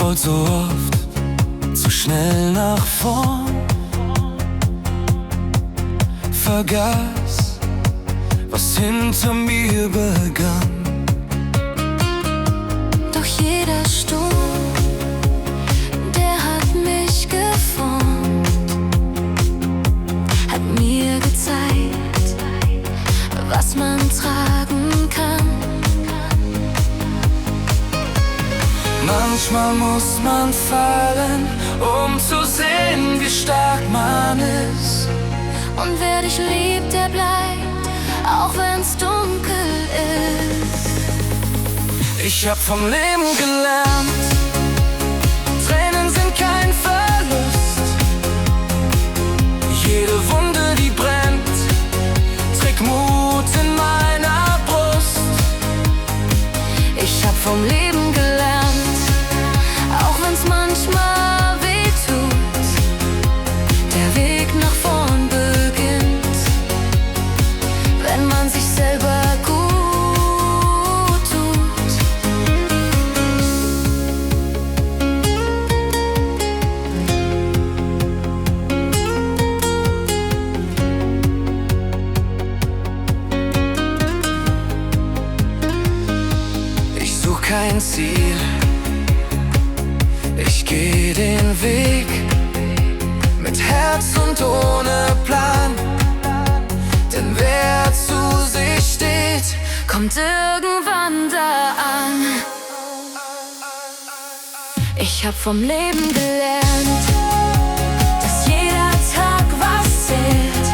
wollte so oft zu schnell nach vorn, vergaß, was hinter mir begann. Doch jeder Sturm, der hat mich geformt, hat mir gezeigt, was man tragen kann. Manchmal muss man fallen, um zu sehen, wie stark man ist. Und wer dich liebt, der bleibt, auch wenn's dunkel ist. Ich hab vom Leben gelernt, Tränen sind kein Verlust. Jede Wunde, die brennt, trägt Mut in meiner Brust. Ich hab vom Leben gelernt, auch wenn's manchmal weh tut, der Weg nach vorn beginnt, wenn man sich selber gut tut. Ich such kein Ziel, ich geh den Weg mit Herz und ohne Plan. Denn wer zu sich steht, Kommt irgendwann da an. Ich hab vom Leben gelernt, dass jeder Tag was zählt.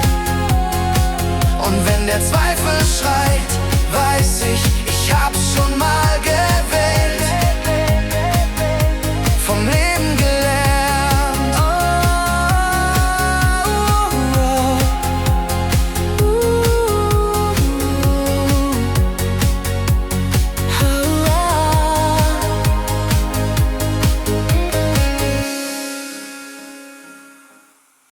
und wenn der Zweifel schreit, weiß ich, ich hab's schon mal